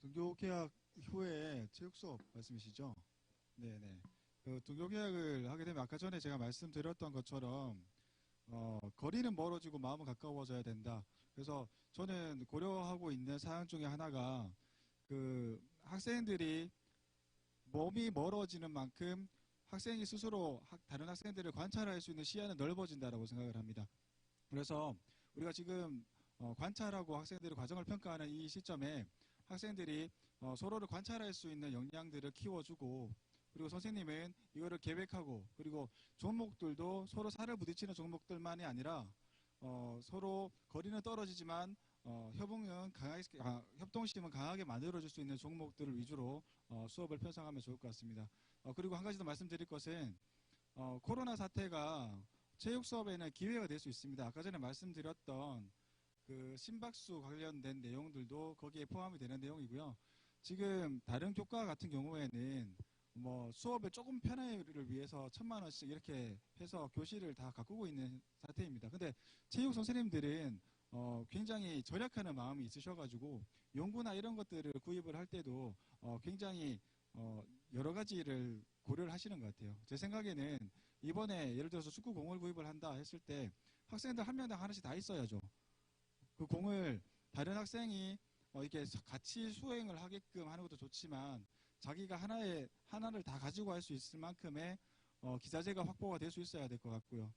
등교 개학 후에 체육 수업 말씀이시죠? 네네. 그 등교 개학을 하게 되면 아까 전에 제가 말씀드렸던 것처럼 거리는 멀어지고 마음은 가까워져야 된다. 그래서 저는 고려하고 있는 사항 중에 하나가 그 학생들이 몸이 멀어지는 만큼 학생이 스스로 다른 학생들을 관찰할 수 있는 시야는 넓어진다라고 생각을 합니다. 그래서 우리가 지금 관찰하고 학생들의 과정을 평가하는 이 시점에 학생들이 서로를 관찰할 수 있는 역량들을 키워주고 그리고 선생님은 이거를 계획하고 그리고 종목들도 서로 살을 부딪히는 종목들만이 아니라 서로 거리는 떨어지지만 협동심은 강하게 만들어줄 수 있는 종목들을 위주로 수업을 편성하면 좋을 것 같습니다. 그리고 한 가지 더 말씀드릴 것은 코로나 사태가 체육 수업에는 기회가 될 수 있습니다. 아까 전에 말씀드렸던 그 심박수 관련된 내용들도 거기에 포함이 되는 내용이고요. 지금 다른 교과 같은 경우에는 뭐 수업을 조금 편의를 위해서 1,000만 원씩 이렇게 해서 교실을 다 가꾸고 있는 상태입니다. 근데 체육 선생님들은 굉장히 절약하는 마음이 있으셔가지고 연구나 이런 것들을 구입을 할 때도 굉장히 여러 가지를 고려를 하시는 것 같아요. 제 생각에는 이번에 예를 들어서 축구공을 구입을 한다 했을 때 학생들 한 명당 하나씩 다 있어야죠. 그 공을 다른 학생이 이렇게 같이 수행을 하게끔 하는 것도 좋지만 자기가 하나를 다 가지고 할 수 있을 만큼의 기자재가 확보가 될 수 있어야 될 것 같고요.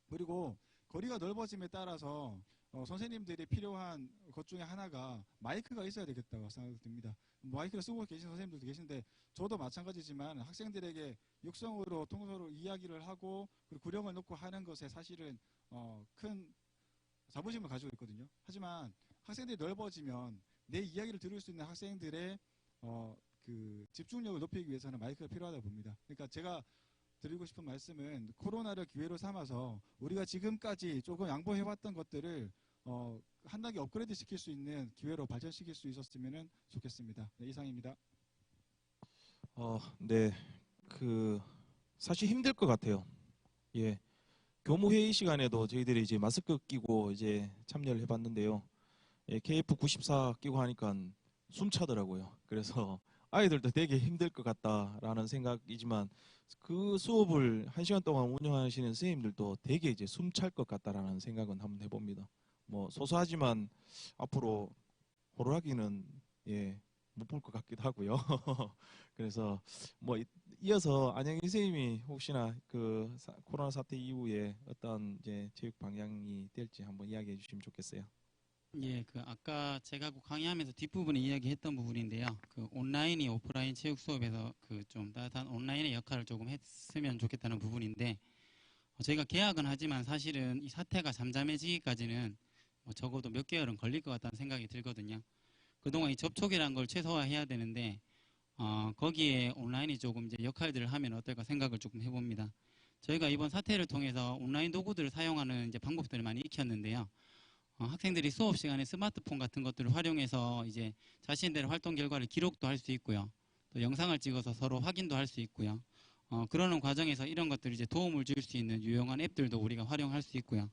그리고 거리가 넓어짐에 따라서 선생님들이 필요한 것 중에 하나가 마이크가 있어야 되겠다고 생각이 듭니다. 마이크를 쓰고 계신 선생님들도 계신데 저도 마찬가지지만 학생들에게 육성으로 통서로 이야기를 하고 그리고 구령을 놓고 하는 것에 사실은 큰 자부심을 가지고 있거든요. 하지만 학생들이 넓어지면 내 이야기를 들을 수 있는 학생들의 그 집중력을 높이기 위해서는 마이크가 필요하다고 봅니다. 그러니까 제가 드리고 싶은 말씀은 코로나를 기회로 삼아서 우리가 지금까지 조금 양보해왔던 것들을 한 단계 업그레이드 시킬 수 있는 기회로 발전시킬 수 있었으면 좋겠습니다. 네, 이상입니다. 네. 사실 힘들 것 같아요. 예. 교무 회의 시간에도 저희들이 이제 마스크 끼고 이제 참여를 해봤는데요. 예, KF94 끼고 하니까 숨 차더라고요. 그래서 아이들도 되게 힘들 것 같다라는 생각이지만 그 수업을 1시간 동안 운영하시는 선생님들도 되게 이제 숨 찰 것 같다라는 생각은 한번 해봅니다. 뭐 소소하지만 앞으로 호루라기는 예, 못 볼 것 같기도 하고요. 그래서 뭐 이어서 안영희 선생님이 혹시나 코로나 사태 이후에 어떤 이제 체육 방향이 될지 한번 이야기해 주시면 좋겠어요. 예, 아까 제가 강의하면서 뒷부분에 이야기했던 부분인데요. 온라인이 오프라인 체육 수업에서 좀 따뜻한 온라인의 역할을 조금 했으면 좋겠다는 부분인데, 저희가 개학은 하지만 사실은 이 사태가 잠잠해지기까지는 적어도 몇 개월은 걸릴 것 같다는 생각이 들거든요. 그동안 이 접촉이라는 걸 최소화해야 되는데, 거기에 온라인이 조금 이제 역할들을 하면 어떨까 생각을 조금 해봅니다. 저희가 이번 사태를 통해서 온라인 도구들을 사용하는 이제 방법들을 많이 익혔는데요. 학생들이 수업 시간에 스마트폰 같은 것들을 활용해서 이제 자신들의 활동 결과를 기록도 할 수 있고요. 또 영상을 찍어서 서로 확인도 할 수 있고요. 그러는 과정에서 이런 것들이 이제 도움을 줄 수 있는 유용한 앱들도 우리가 활용할 수 있고요.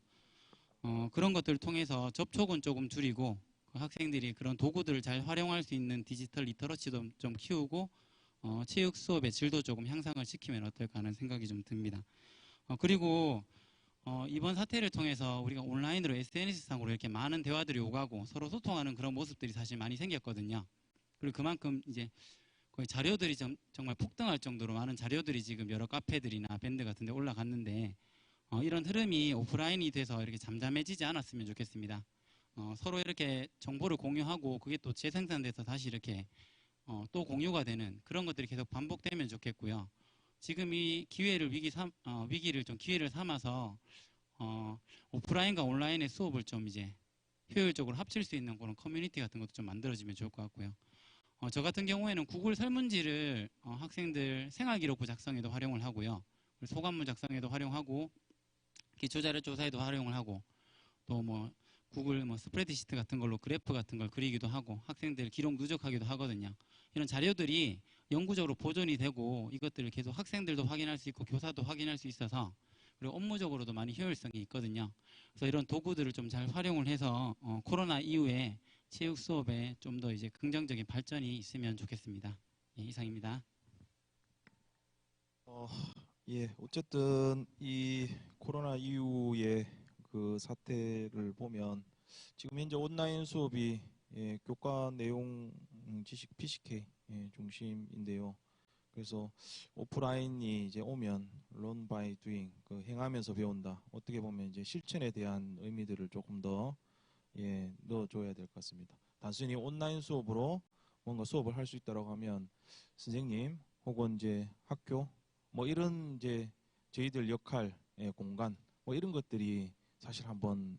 그런 것들을 통해서 접촉은 조금 줄이고 학생들이 그런 도구들을 잘 활용할 수 있는 디지털 리터러치도 좀 키우고 체육 수업의 질도 조금 향상을 시키면 어떨까 하는 생각이 좀 듭니다. 그리고 이번 사태를 통해서 우리가 온라인으로 SNS상으로 이렇게 많은 대화들이 오가고 서로 소통하는 그런 모습들이 사실 많이 생겼거든요. 그리고 그만큼 이제 거의 자료들이 정말 폭등할 정도로 많은 자료들이 지금 여러 카페들이나 밴드 같은 데 올라갔는데 이런 흐름이 오프라인이 돼서 이렇게 잠잠해지지 않았으면 좋겠습니다. 서로 이렇게 정보를 공유하고 그게 또 재생산돼서 다시 이렇게 또 공유가 되는 그런 것들이 계속 반복되면 좋겠고요. 지금 이 위기를 좀 기회를 삼아서 오프라인과 온라인의 수업을 좀 이제 효율적으로 합칠 수 있는 그런 커뮤니티 같은 것도 좀 만들어지면 좋을 것 같고요. 저 같은 경우에는 구글 설문지를 학생들 생활기록부 작성에도 활용을 하고요. 소감문 작성에도 활용하고 기초자료 조사에도 활용을 하고 또 뭐 구글 스프레드시트 같은 걸로 그래프 같은 걸 그리기도 하고 학생들 기록 누적하기도 하거든요. 이런 자료들이 영구적으로 보존이 되고 이것들을 계속 학생들도 확인할 수 있고 교사도 확인할 수 있어서 그리고 업무적으로도 많이 효율성이 있거든요. 그래서 이런 도구들을 좀 잘 활용을 해서 코로나 이후에 체육 수업에 좀 더 이제 긍정적인 발전이 있으면 좋겠습니다. 예, 이상입니다. 예, 어쨌든 이 코로나 이후의 그 사태를 보면 지금 현재 온라인 수업이 교과 내용 지식 PCK 중심인데요. 그래서 오프라인이 이제 오면 learn by doing, 그 행하면서 배운다. 어떻게 보면 이제 실천에 대한 의미들을 조금 더 넣어줘야 될 것 같습니다. 단순히 온라인 수업으로 뭔가 수업을 할 수 있다고 하면 선생님 혹은 이제 학교 뭐 이런 이제 저희들 역할, 공간 뭐 이런 것들이 사실 한번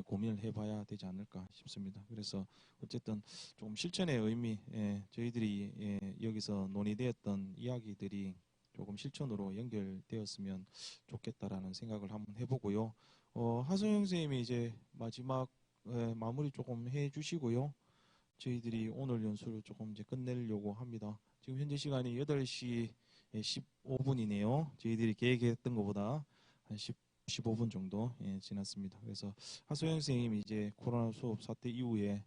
고민을 해봐야 되지 않을까 싶습니다. 그래서 어쨌든 조금 실천의 의미, 저희들이 여기서 논의되었던 이야기들이 조금 실천으로 연결되었으면 좋겠다라는 생각을 한번 해보고요. 하소영 선생님이 이제 마지막 마무리 조금 해주시고요. 저희들이 오늘 연수를 조금 이제 끝내려고 합니다. 지금 현재 시간이 8시 15분이네요. 저희들이 계획했던 것보다 한 15분 정도 지났습니다. 그래서 하소영 선생님이 이제 코로나 수업 사태 이후에